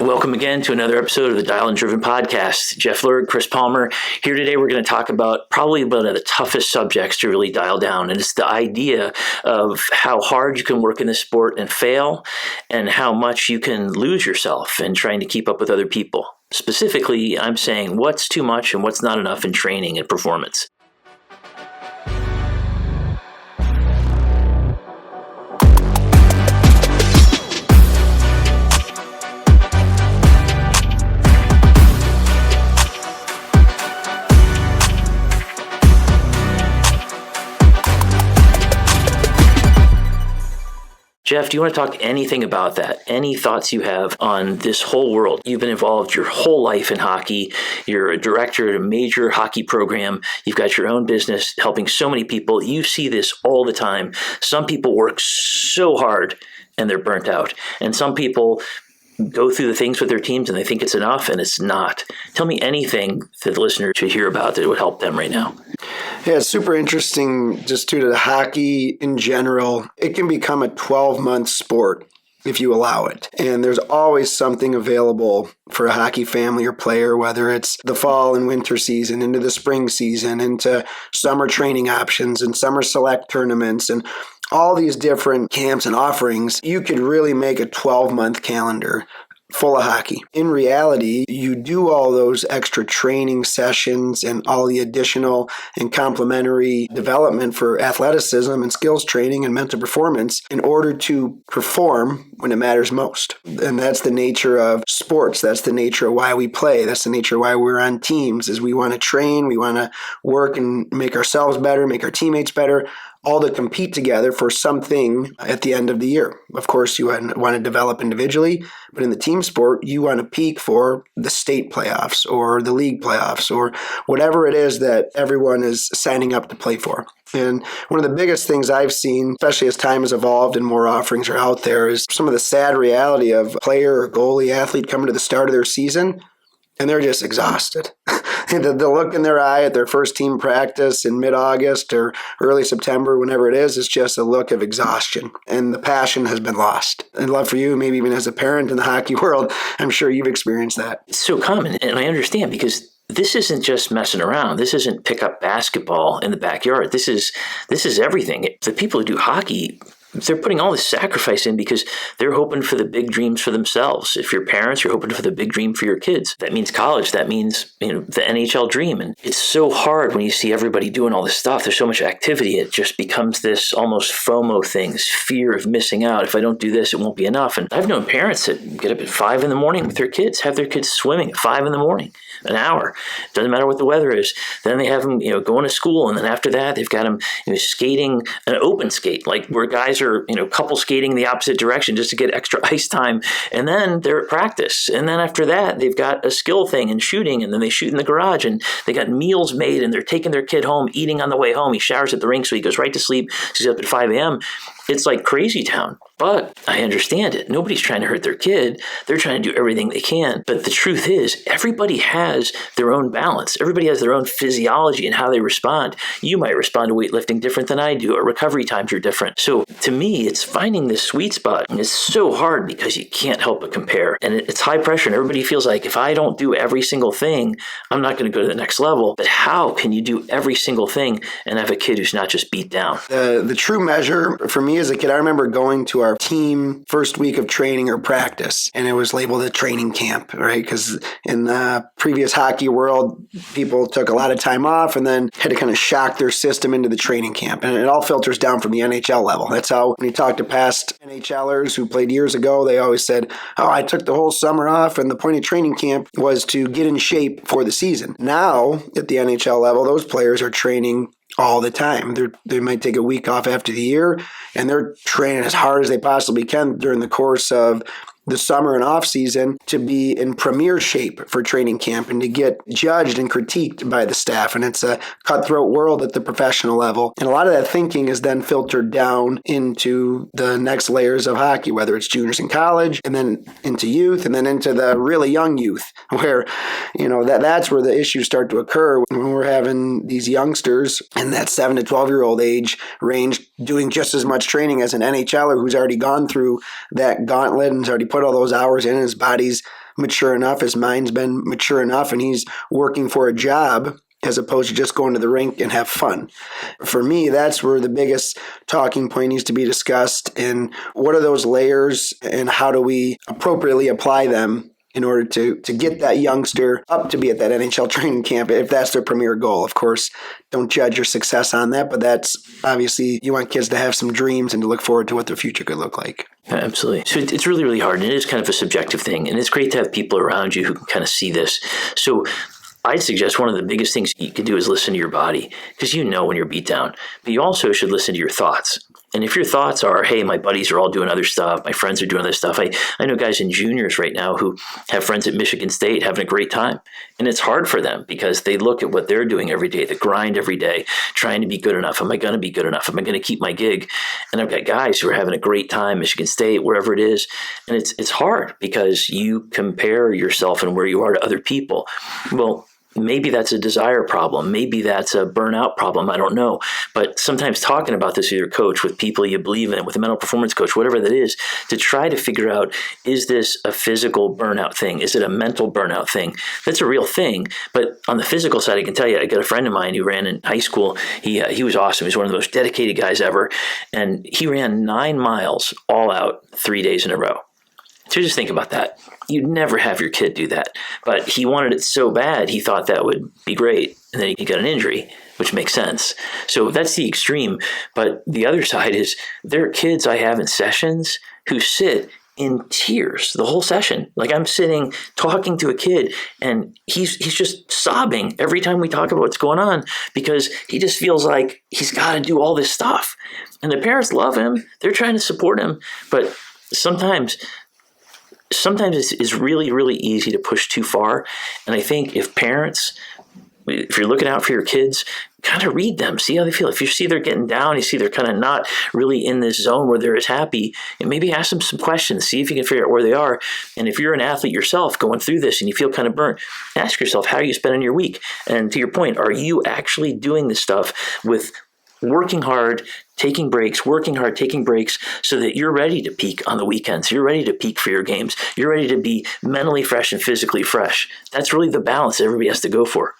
Welcome again to another episode of the Dial and Driven podcast. Jeff Lerg, Chris Palmer. Here today, we're going to talk about probably one of the toughest subjects to really dial down. And it's the idea of how hard you can work in this sport and fail, and how much you can lose yourself in trying to keep up with other people. Specifically, I'm saying what's too much and what's not enough in training and performance. Jeff, do you want to talk anything about that? Any thoughts you have on this whole world? You've been involved your whole life in hockey. You're a director at a major hockey program. You've got your own business helping so many people. You see this all the time. Some people work so hard and they're burnt out. And some people go through the things with their teams and they think it's enough, and it's not. Tell me anything that the listener should hear about that would help them right now. Yeah, it's super interesting just due to the hockey in general. It can become a 12-month sport if you allow it. And there's always something available for a hockey family or player, whether it's the fall and winter season, into the spring season, into summer training options and summer select tournaments and all these different camps and offerings. You could really make a 12-month calendar full of hockey. In reality, you do all those extra training sessions and all the additional and complementary development for athleticism and skills training and mental performance in order to perform when it matters most. And that's the nature of sports. That's the nature of why we play. That's the nature of why we're on teams, is we want to train, we want to work and make ourselves better, make our teammates better, all to compete together for something at the end of the year. Of course, you want to develop individually, but in the team sport, you want to peak for the state playoffs or the league playoffs or whatever it is that everyone is signing up to play for. And one of the biggest things I've seen, especially as time has evolved and more offerings are out there, is some of the sad reality of a player or goalie athlete coming to the start of their season and they're just exhausted. The look in their eye at their first team practice in mid-August or early September, whenever it is just a look of exhaustion. And the passion has been lost. And love for you, maybe even as a parent in the hockey world, I'm sure you've experienced that. It's so common, and I understand, because this isn't just messing around. This isn't pick-up basketball in the backyard. This is everything. The people who do hockey, they're putting all this sacrifice in because they're hoping for the big dreams for themselves. If you're parents, you're hoping for the big dream for your kids. That means college. That means, the NHL dream. And it's so hard when you see everybody doing all this stuff. There's so much activity. It just becomes this almost FOMO thing, this fear of missing out. If I don't do this, it won't be enough. And I've known parents that get up at 5 a.m. with their kids, have their kids swimming at 5 a.m, an hour. Doesn't matter what the weather is. Then they have them, going to school. And then after that, they've got them, skating an open skate, like where guys are, couple skating the opposite direction just to get extra ice time. And then they're at practice. And then after that, they've got a skill thing and shooting. And then they shoot in the garage and they got meals made and they're taking their kid home, eating on the way home. He showers at the rink, so he goes right to sleep. He's up at 5 a.m. It's like crazy town. But I understand it. Nobody's trying to hurt their kid. They're trying to do everything they can. But the truth is, everybody has their own balance. Everybody has their own physiology and how they respond. You might respond to weightlifting different than I do, or recovery times are different. So to me, it's finding this sweet spot. And it's so hard because you can't help but compare. And it's high pressure. And everybody feels like if I don't do every single thing, I'm not going to go to the next level. But how can you do every single thing and have a kid who's not just beat down? The true measure for me as a kid, I remember going to our team first week of training or practice, and it was labeled a training camp, right? Because in the previous hockey world, people took a lot of time off and then had to kind of shock their system into the training camp. And it all filters down from the NHL level. That's how, when you talk to past NHLers who played years ago, they always said, I took the whole summer off, and the point of training camp was to get in shape for the season. Now, at the NHL level, those players are training all the time. They might take a week off after the year, and they're training as hard as they possibly can during the course of the summer and off season to be in premier shape for training camp and to get judged and critiqued by the staff. And it's a cutthroat world at the professional level. And a lot of that thinking is then filtered down into the next layers of hockey, whether it's juniors in college and then into youth and then into the really young youth, where, you know, that's where the issues start to occur when we're having these youngsters in that 7 to 12-year-old age range doing just as much training as an NHLer who's already gone through that gauntlet and has already put all those hours in, and his body's mature enough, his mind's been mature enough, and he's working for a job as opposed to just going to the rink and have fun. For me, that's where the biggest talking point needs to be discussed. And what are those layers and how do we appropriately apply them in order to get that youngster up to be at that NHL training camp if that's their premier goal. Of course, don't judge your success on that, but that's obviously you want kids to have some dreams and to look forward to what their future could look like. Yeah, absolutely. So it's really, really hard, and it is kind of a subjective thing, and it's great to have people around you who can kind of see this. So I'd suggest one of the biggest things you could do is listen to your body, because you know when you're beat down. But you also should listen to your thoughts. And if your thoughts are, hey, my buddies are all doing other stuff, my friends are doing other stuff. I know guys in juniors right now who have friends at Michigan State having a great time. And it's hard for them because they look at what they're doing every day, the grind every day, trying to be good enough. Am I going to be good enough? Am I going to keep my gig? And I've got guys who are having a great time, Michigan State, wherever it is. And it's hard because you compare yourself and where you are to other people. Well, maybe that's a desire problem. Maybe that's a burnout problem. I don't know. But sometimes talking about this with your coach, with people you believe in, with a mental performance coach, whatever that is, to try to figure out, is this a physical burnout thing? Is it a mental burnout thing? That's a real thing. But on the physical side, I can tell you, I got a friend of mine who ran in high school. He was awesome. He's one of the most dedicated guys ever. And he ran 9 miles all out 3 days in a row. So just think about that. You'd never have your kid do that. But he wanted it so bad, he thought that would be great. And then he got an injury, which makes sense. So that's the extreme. But the other side is there are kids I have in sessions who sit in tears the whole session. Like I'm sitting talking to a kid and he's just sobbing every time we talk about what's going on because he just feels like he's got to do all this stuff. And the parents love him. They're trying to support him. But sometimes it's really, really easy to push too far. And I think if you're looking out for your kids, kind of read them, see how they feel. If you see they're getting down, you see they're kind of not really in this zone where they're as happy, and maybe ask them some questions, see if you can figure out where they are. And if you're an athlete yourself going through this and you feel kind of burnt, ask yourself, how are you spending your week? And to your point, are you actually doing this stuff with working hard, taking breaks, working hard, taking breaks so that you're ready to peak on the weekends. You're ready to peak for your games. You're ready to be mentally fresh and physically fresh. That's really the balance everybody has to go for.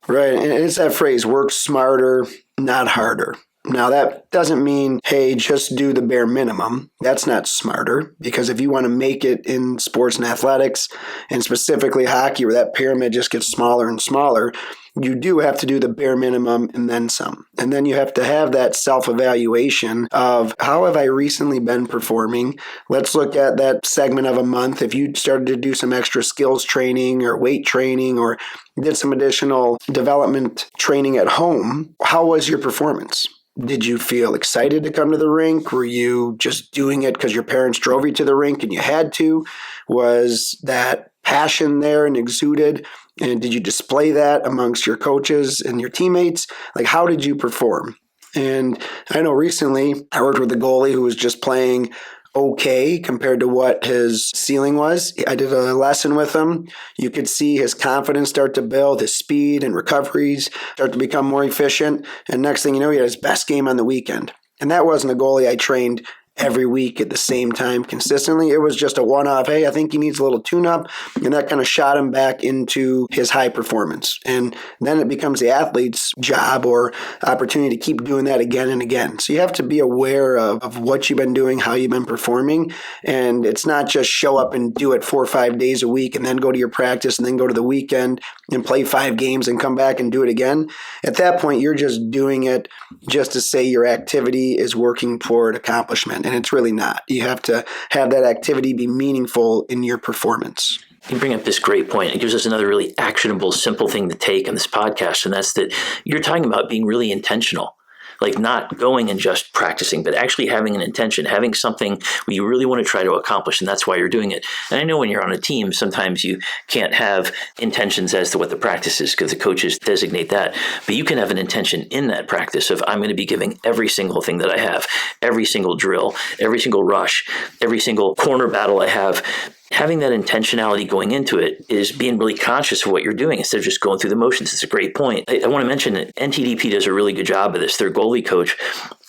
Right. And it's that phrase, work smarter, not harder. Now, that doesn't mean, hey, just do the bare minimum. That's not smarter, because if you want to make it in sports and athletics, and specifically hockey, where that pyramid just gets smaller and smaller, you do have to do the bare minimum and then some. And then you have to have that self-evaluation of, how have I recently been performing? Let's look at that segment of a month. If you started to do some extra skills training or weight training or did some additional development training at home, how was your performance? Did you feel excited to come to the rink? Were you just doing it because your parents drove you to the rink and you had to? Was that passion there and exuded? And did you display that amongst your coaches and your teammates? Like, how did you perform? And I know recently I worked with a goalie who was just playing okay compared to what his ceiling was. I did a lesson with him. You could see his confidence start to build, his speed and recoveries start to become more efficient. And next thing you know, he had his best game on the weekend. And that wasn't a goalie I trained every week at the same time consistently. It was just a one-off, hey, I think he needs a little tune-up, and that kind of shot him back into his high performance. And then it becomes the athlete's job or opportunity to keep doing that again and again. So you have to be aware of what you've been doing, how you've been performing, and it's not just show up and do it 4 or 5 days a week and then go to your practice and then go to the weekend and play 5 games and come back and do it again. At that point, you're just doing it just to say your activity is working toward accomplishment. And it's really not. You have to have that activity be meaningful in your performance. You bring up this great point. It gives us another really actionable, simple thing to take on this podcast, and that's that you're talking about being really intentional. Like not going and just practicing, but actually having an intention, having something where you really want to try to accomplish, and that's why you're doing it. And I know when you're on a team, sometimes you can't have intentions as to what the practice is because the coaches designate that. But you can have an intention in that practice of, I'm going to be giving every single thing that I have, every single drill, every single rush, every single corner battle I have. Having that intentionality going into it is being really conscious of what you're doing instead of just going through the motions. It's a great point. I want to mention that NTDP does a really good job of this. Their goalie coach,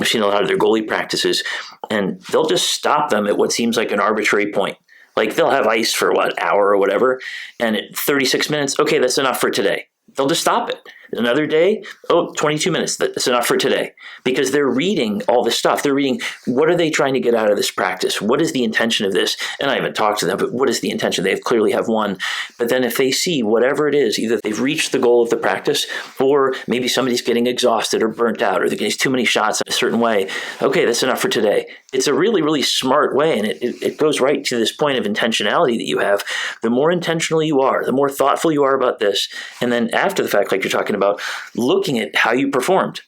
I've seen a lot of their goalie practices, and they'll just stop them at what seems like an arbitrary point. Like they'll have ice for hour or whatever. And at 36 minutes, okay, that's enough for today. They'll just stop it. Another day, 22 minutes, that's enough for today. Because they're reading all this stuff. They're reading, what are they trying to get out of this practice? What is the intention of this? And I haven't talked to them, but what is the intention? They clearly have one. But then if they see whatever it is, either they've reached the goal of the practice, or maybe somebody's getting exhausted or burnt out, or they're getting too many shots in a certain way, okay, that's enough for today. It's a really, really smart way, and it goes right to this point of intentionality that you have. The more intentional you are, the more thoughtful you are about this, and then after the fact, like you're talking about, looking at how you performed.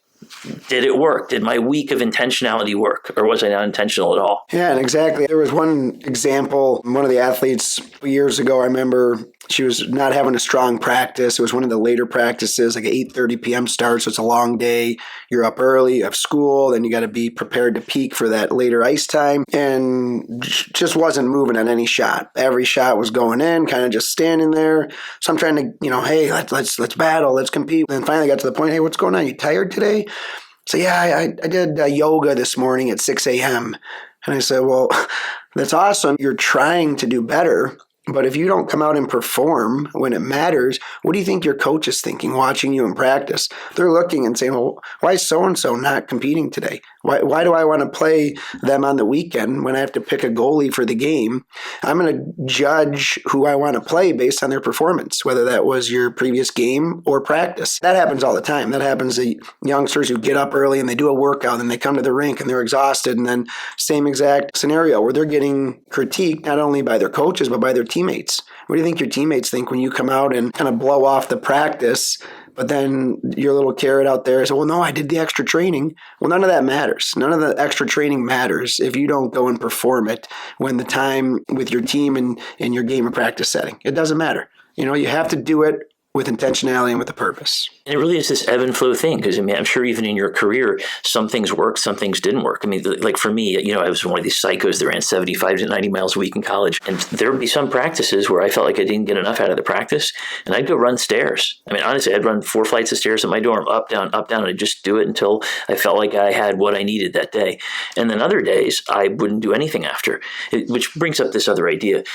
Did it work? Did my week of intentionality work? Or was I not intentional at all? Yeah, and exactly. There was one example, one of the athletes years ago, I remember she was not having a strong practice. It was one of the later practices, like an 8:30 p.m. start, so it's a long day. You're up early, you have school, then you got to be prepared to peak for that later ice time, and just wasn't moving on any shot. Every shot was going in, kind of just standing there. So I'm trying to, hey, let's battle, let's compete. And then finally got to the point, hey, what's going on? You tired today? So yeah, I did yoga this morning at 6 a.m. And I said, well, that's awesome. You're trying to do better. But if you don't come out and perform when it matters, what do you think your coach is thinking watching you in practice? They're looking and saying, well, why is so-and-so not competing today? Why do I want to play them on the weekend when I have to pick a goalie for the game? I'm going to judge who I want to play based on their performance, whether that was your previous game or practice. That happens all the time. That happens to youngsters who get up early and they do a workout and they come to the rink and they're exhausted. And then same exact scenario where they're getting critiqued not only by their coaches, but by their teammates. What do you think your teammates think when you come out and kind of blow off the practice, but then your little carrot out there is, well, no, I did the extra training. Well, none of that matters. None of the extra training matters if you don't go and perform it when the time with your team and in your game or practice setting. It doesn't matter. You have to do it with intentionality and with a purpose. And it really is this ebb and flow thing, because I'm sure even in your career, some things worked, some things didn't work. Like for me, I was one of these psychos that ran 75 to 90 miles a week in college. And there would be some practices where I felt like I didn't get enough out of the practice, and I'd go run stairs. Honestly, I'd run 4 flights of stairs at my dorm, up, down, and I'd just do it until I felt like I had what I needed that day. And then other days, I wouldn't do anything after, which brings up this other idea.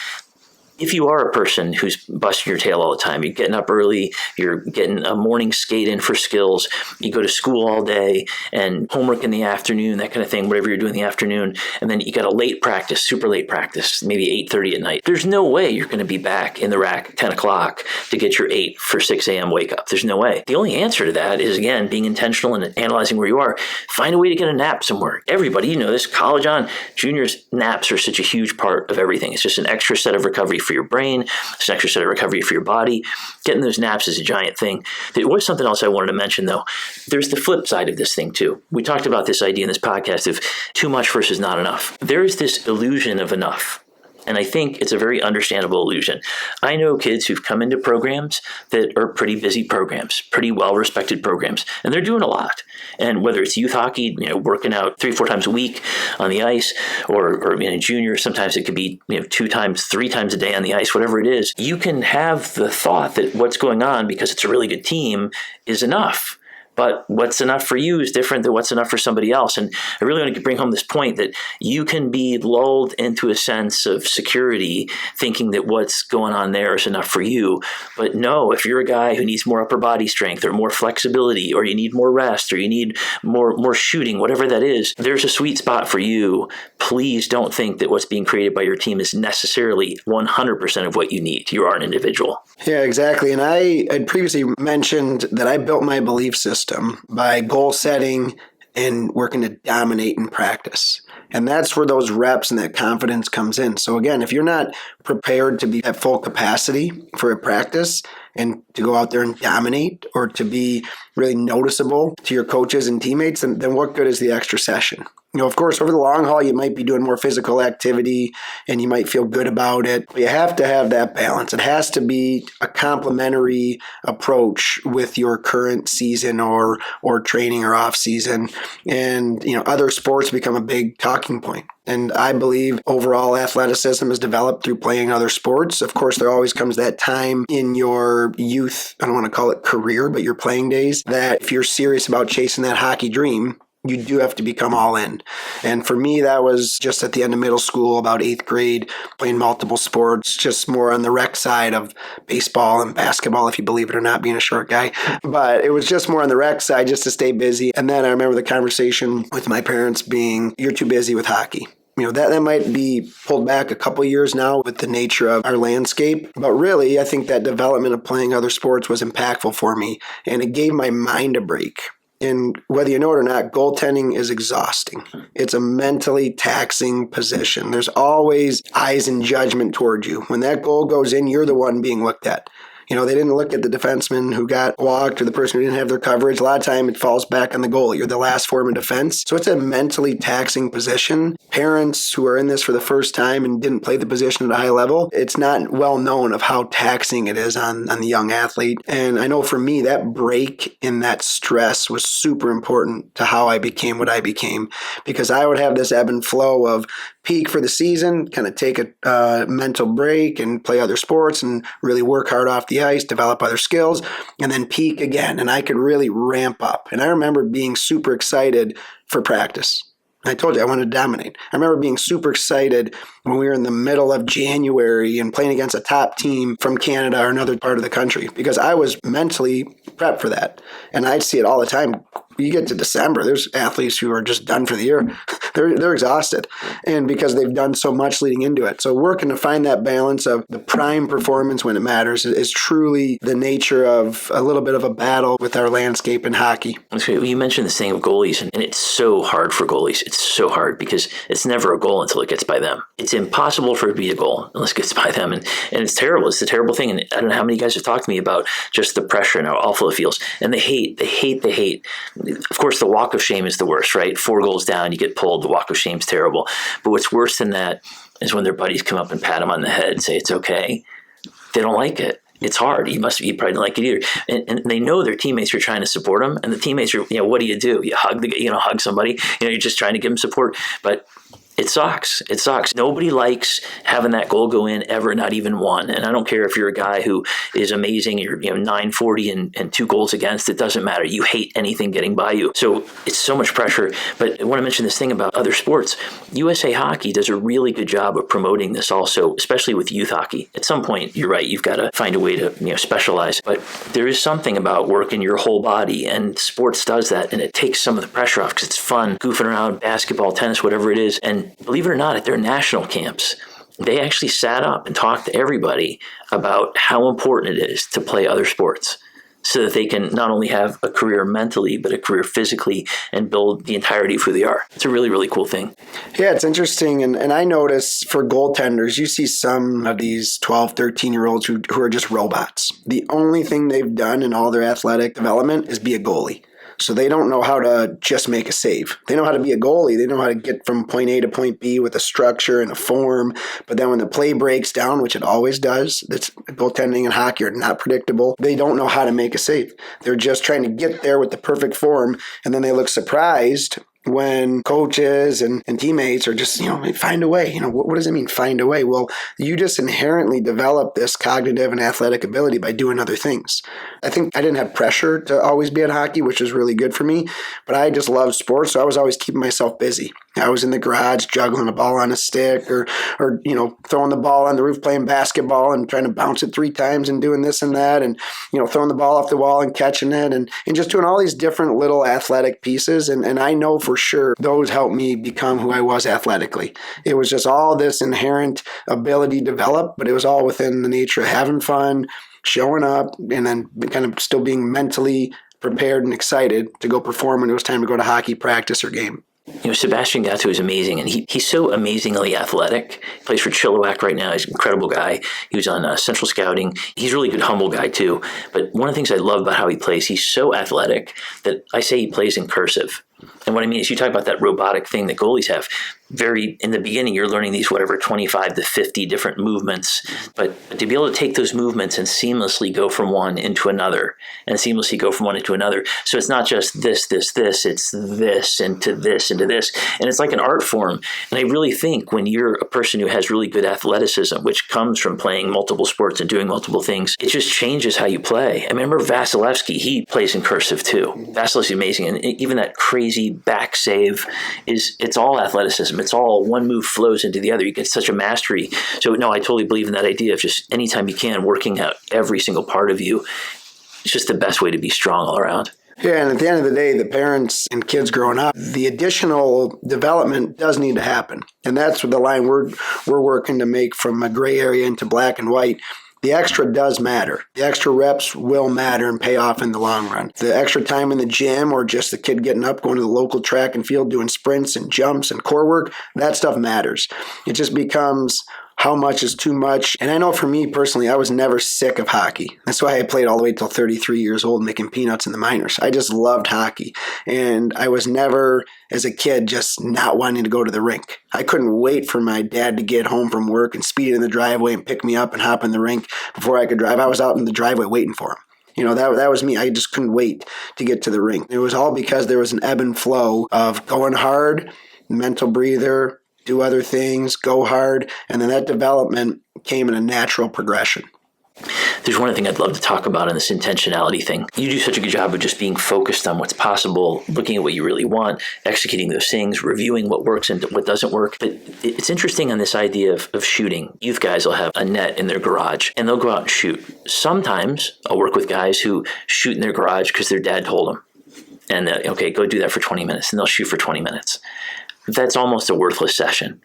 If you are a person who's busting your tail all the time, you're getting up early, you're getting a morning skate in for skills, you go to school all day and homework in the afternoon, that kind of thing, whatever you're doing in the afternoon, and then you got a late practice, super late practice, maybe 8:30 at night. There's no way you're going to be back in the rack at 10 o'clock to get your 8 for 6 a.m. wake up. There's no way. The only answer to that is, again, being intentional and analyzing where you are. Find a way to get a nap somewhere. Everybody, this, college on, juniors, naps are such a huge part of everything. It's just an extra set of recovery for your brain. It's an extra set of recovery for your body. Getting those naps is a giant thing. There was something else I wanted to mention, though. There's the flip side of this thing, too. We talked about this idea in this podcast of too much versus not enough. There's this illusion of enough. And I think it's a very understandable illusion. I know kids who've come into programs that are pretty busy programs, pretty well-respected programs, and they're doing a lot. And whether it's youth hockey, working out 3-4 times a week on the ice, or in a junior, sometimes it could be 2 times, 3 times a day on the ice, whatever it is, you can have the thought that what's going on, because it's a really good team, is enough. But what's enough for you is different than what's enough for somebody else. And I really want to bring home this point that you can be lulled into a sense of security thinking that what's going on there is enough for you. But no, if you're a guy who needs more upper body strength or more flexibility, or you need more rest, or you need more shooting, whatever that is, there's a sweet spot for you. Please don't think that what's being created by your team is necessarily 100% of what you need. You are an individual. Yeah, exactly. And I had previously mentioned that I built my belief system by goal setting and working to dominate in practice. And that's where those reps and that confidence comes in. So again, if you're not prepared to be at full capacity for a practice and to go out there and dominate, or to be really noticeable to your coaches and teammates, then what good is the extra session? Of course, over the long haul, you might be doing more physical activity and you might feel good about it. But you have to have that balance. It has to be a complementary approach with your current season or training or off season. And, other sports become a big talking point. And I believe overall athleticism is developed through playing other sports. Of course, there always comes that time in your youth, I don't want to call it career, but your playing days, that if you're serious about chasing that hockey dream, you do have to become all in. And for me, that was just at the end of middle school, about 8th grade, playing multiple sports, just more on the rec side of baseball and basketball, if you believe it or not, being a short guy. But it was just more on the rec side just to stay busy. And then I remember the conversation with my parents being, you're too busy with hockey. That might be pulled back a couple years now with the nature of our landscape. But really, I think that development of playing other sports was impactful for me. And it gave my mind a break. And whether you know it or not, goaltending is exhausting. It's a mentally taxing position. There's always eyes and judgment toward you. When that goal goes in, you're the one being looked at. They didn't look at the defenseman who got walked or the person who didn't have their coverage. A lot of time it falls back on the goalie. You're the last form of defense. So it's a mentally taxing position. Parents who are in this for the first time and didn't play the position at a high level, it's not well known of how taxing it is on the young athlete. And I know for me, that break in that stress was super important to how I became what I became, because I would have this ebb and flow of peak for the season, kind of take a mental break and play other sports and really work hard off the ice, develop other skills, and then peak again. And I could really ramp up. And I remember being super excited for practice. I told you I wanted to dominate. I remember being super excited when we were in the middle of January and playing against a top team from Canada or another part of the country, because I was mentally prepped for that. And I'd see it all the time. You get to December, there's athletes who are just done for the year. They're exhausted, and because they've done so much leading into it. So working to find that balance of the prime performance when it matters is truly the nature of a little bit of a battle with our landscape in hockey. You mentioned this thing of goalies, and it's so hard for goalies. It's so hard because it's never a goal until it gets by them. It's impossible for it to be a goal unless it gets by them, and it's terrible. It's a terrible thing, and I don't know how many guys have talked to me about just the pressure and how awful it feels, and they hate. Of course, the walk of shame is the worst, right? 4 goals down, you get pulled. The walk of shame is terrible. But what's worse than that is when their buddies come up and pat them on the head and say, it's okay. They don't like it. It's hard. You probably don't like it either. And they know their teammates are trying to support them. And the teammates are, what do? You hug somebody. You're just trying to give them support. But it sucks. It sucks. Nobody likes having that goal go in ever, not even one. And I don't care if you're a guy who is amazing, you're 940 and 2 goals against, it doesn't matter. You hate anything getting by you. So it's so much pressure. But I want to mention this thing about other sports. USA Hockey does a really good job of promoting this also, especially with youth hockey. At some point, you're right, you've got to find a way to specialize. But there is something about working your whole body, and sports does that, and it takes some of the pressure off because it's fun, goofing around, basketball, tennis, whatever it is. And believe it or not, at their national camps, they actually sat up and talked to everybody about how important it is to play other sports so that they can not only have a career mentally, but a career physically and build the entirety of who they are. It's a really, really cool thing. Yeah, it's interesting. And I notice for goaltenders, you see some of these 12, 13-year-olds who are just robots. The only thing they've done in all their athletic development is be a goalie. So they don't know how to just make a save. They know how to be a goalie. They know how to get from point A to point B with a structure and a form. But then when the play breaks down, which it always does, that's goaltending and hockey are not predictable. They don't know how to make a save. They're just trying to get there with the perfect form. And then they look surprised when coaches and teammates are just, find a way. What does it mean, find a way? Well, you just inherently develop this cognitive and athletic ability by doing other things. I think I didn't have pressure to always be at hockey, which was really good for me, but I just loved sports, so I was always keeping myself busy. I was in the garage juggling a ball on a stick or throwing the ball on the roof playing basketball and trying to bounce it 3 times and doing this and that and, throwing the ball off the wall and catching it and just doing all these different little athletic pieces. And I know for sure those helped me become who I was athletically. It was just all this inherent ability developed, but it was all within the nature of having fun, showing up, and then kind of still being mentally prepared and excited to go perform when it was time to go to hockey practice or game. Sebastian Gatto is amazing, and he's so amazingly athletic. He plays for Chilliwack right now. He's an incredible guy. He was on Central Scouting. He's a really good, humble guy, too. But one of the things I love about how he plays, he's so athletic that I say he plays in cursive. And what I mean is you talk about that robotic thing that goalies have. in the beginning, you're learning these, 25 to 50 different movements. But to be able to take those movements and seamlessly go from one into another, and seamlessly go from one into another. So it's not just this, it's this into this into this. And it's like an art form. And I really think when you're a person who has really good athleticism, which comes from playing multiple sports and doing multiple things, it just changes how you play. I remember Vasilevsky, he plays in cursive too. Vasilevsky's amazing. And even that crazy back save it's all athleticism. It's all one move flows into the other. You get such a mastery. So no, I totally believe in that idea of just anytime you can, working out every single part of you. It's just the best way to be strong all around. Yeah, and at the end of the day, the parents and kids growing up, the additional development does need to happen. And that's the line we're working to make from a gray area into black and white. The extra does matter. The extra reps will matter and pay off in the long run. The extra time in the gym, or just the kid getting up, going to the local track and field, doing sprints and jumps and core work, that stuff matters. It just becomes how much is too much. And I know for me personally, I was never sick of hockey. That's why I played all the way till 33 years old, making peanuts in the minors. I just loved hockey. And I was never, as a kid, just not wanting to go to the rink. I couldn't wait for my dad to get home from work and speed in the driveway and pick me up and hop in the rink before I could drive. I was out in the driveway waiting for him. You know, that was me. I just couldn't wait to get to the rink. It was all because there was an ebb and flow of going hard, mental breather, do other things, go hard, and then that development came in a natural progression. There's one thing I'd love to talk about in this intentionality thing. You do such a good job of just being focused on what's possible, looking at what you really want, executing those things, reviewing what works and what doesn't work. But it's interesting on this idea of shooting. You guys will have a net in their garage and they'll go out and shoot. Sometimes I'll work with guys who shoot in their garage because their dad told them. And okay, go do that for 20 minutes, and they'll shoot for 20 minutes. That's almost a worthless session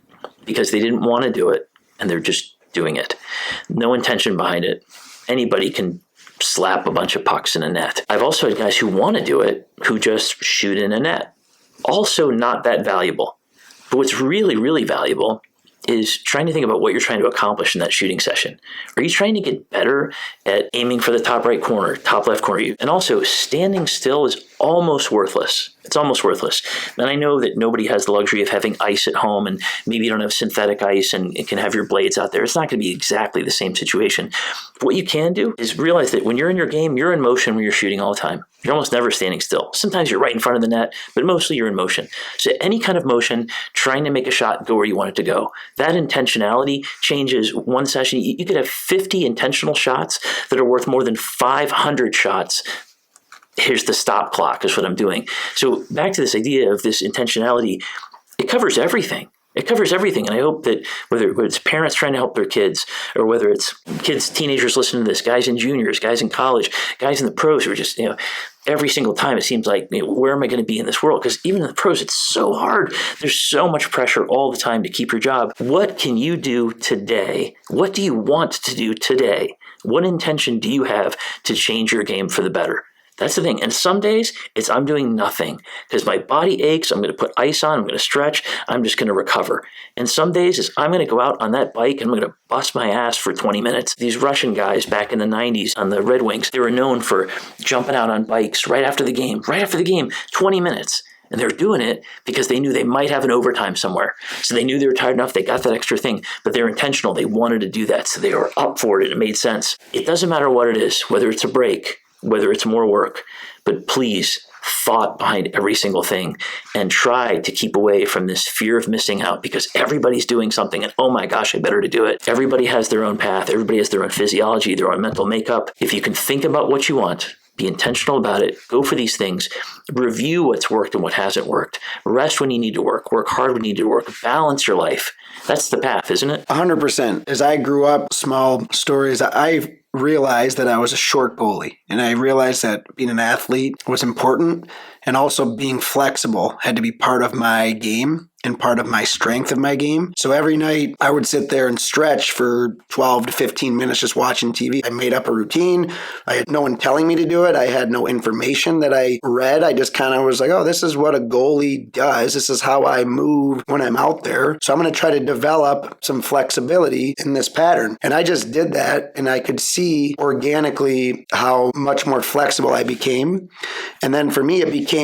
because they didn't want to do it and they're just doing it. No intention behind it. Anybody can slap a bunch of pucks in a net. I've also had guys who want to do it who just shoot in a net. Also not that valuable. But what's really, really valuable is trying to think about what you're trying to accomplish in that shooting session. Are you trying to get better at aiming for the top right corner, top left corner? And also, standing still is almost worthless. It's almost worthless. And I know that nobody has the luxury of having ice at home, and maybe you don't have synthetic ice and it can have your blades out there. It's not going to be exactly the same situation. What you can do is realize that when you're in your game, you're in motion when you're shooting all the time. You're almost never standing still. Sometimes you're right in front of the net, but mostly you're in motion. So any kind of motion, trying to make a shot go where you want it to go. That intentionality changes one session. You could have 50 intentional shots that are worth more than 500 shots. Here's the stop clock is what I'm doing. So back to this idea of this intentionality, it covers everything. It covers everything. And I hope that whether it's parents trying to help their kids, or whether it's kids, teenagers listening to this, guys in juniors, guys in college, guys in the pros who are just, every single time it seems like, where am I going to be in this world? Because even in the pros, it's so hard. There's so much pressure all the time to keep your job. What can you do today? What do you want to do today? What intention do you have to change your game for the better? That's the thing. And some days it's I'm doing nothing because my body aches. I'm going to put ice on. I'm going to stretch. I'm just going to recover. And some days is I'm going to go out on that bike and I'm going to bust my ass for 20 minutes. These Russian guys back in the 90s on the Red Wings, they were known for jumping out on bikes right after the game, 20 minutes. And they're doing it because they knew they might have an overtime somewhere. So they knew they were tired enough. They got that extra thing, but they're intentional. They wanted to do that. So they were up for it. And it made sense. It doesn't matter what it is, whether it's a break, whether it's more work, but please thought behind every single thing and try to keep away from this fear of missing out because everybody's doing something and oh my gosh, I better to do it. Everybody has their own path. Everybody has their own physiology, their own mental makeup. If you can think about what you want, be intentional about it, go for these things, review what's worked and what hasn't worked, rest when you need to work hard when you need to work, balance your life. That's the path, isn't it? 100%. As I grew up, small stories, I realized that I was a short goalie. And I realized that being an athlete was important. And also being flexible had to be part of my game and part of my strength of my game. So every night I would sit there and stretch for 12 to 15 minutes just watching TV. I made up a routine. I had no one telling me to do it. I had no information that I read. I just kind of was like, oh, this is what a goalie does. This is how I move when I'm out there. So I'm going to try to develop some flexibility in this pattern. And I just did that. And I could see organically how much more flexible I became. And then for me, it became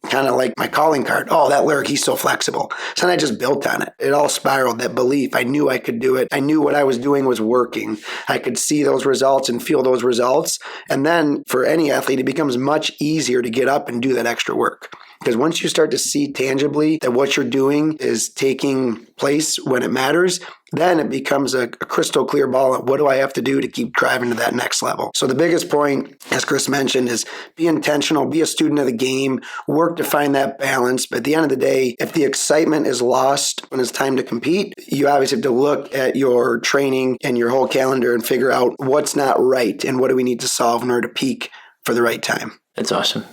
kind of like my calling card. Oh, that Lerg, he's so flexible. So then I just built on it. It all spiraled, that belief. I knew I could do it. I knew what I was doing was working. I could see those results and feel those results. And then for any athlete, it becomes much easier to get up and do that extra work. Because once you start to see tangibly that what you're doing is taking place when it matters, then it becomes a crystal clear ball of what do I have to do to keep driving to that next level. So the biggest point, as Chris mentioned, is be intentional, be a student of the game, work to find that balance. But at the end of the day, if the excitement is lost when it's time to compete, you obviously have to look at your training and your whole calendar and figure out what's not right and what do we need to solve in order to peak for the right time. That's awesome.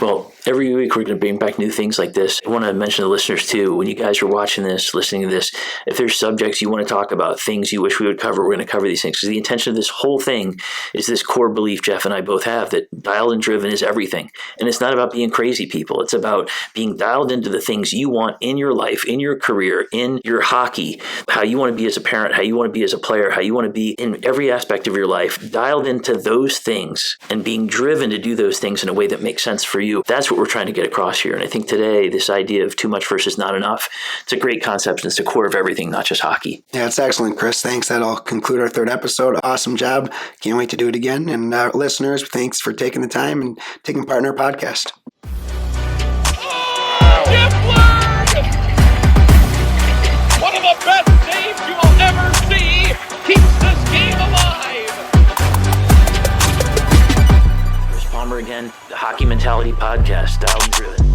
Well, every week we're going to bring back new things like this. I want to mention to listeners too, when you guys are watching this, listening to this, if there's subjects you want to talk about, things you wish we would cover, we're going to cover these things. Because the intention of this whole thing is this core belief Jeff and I both have that dialed and driven is everything. And it's not about being crazy people. It's about being dialed into the things you want in your life, in your career, in your hockey, how you want to be as a parent, how you want to be as a player, how you want to be in every aspect of your life, dialed into those things and being driven to do those things in a way that makes sense for you. That's what we're trying to get across here. And I think today, this idea of too much versus not enough, it's a great concept and it's the core of everything, not just hockey. Yeah, it's excellent, Chris. Thanks. That'll conclude our third episode. Awesome job. Can't wait to do it again. And listeners, thanks for taking the time and taking part in our podcast. Jeff Lerg! One of the best saves you will ever see, keeps this game alive. Chris Palmer again, the Hockey Mentality Podcast, dialed and driven.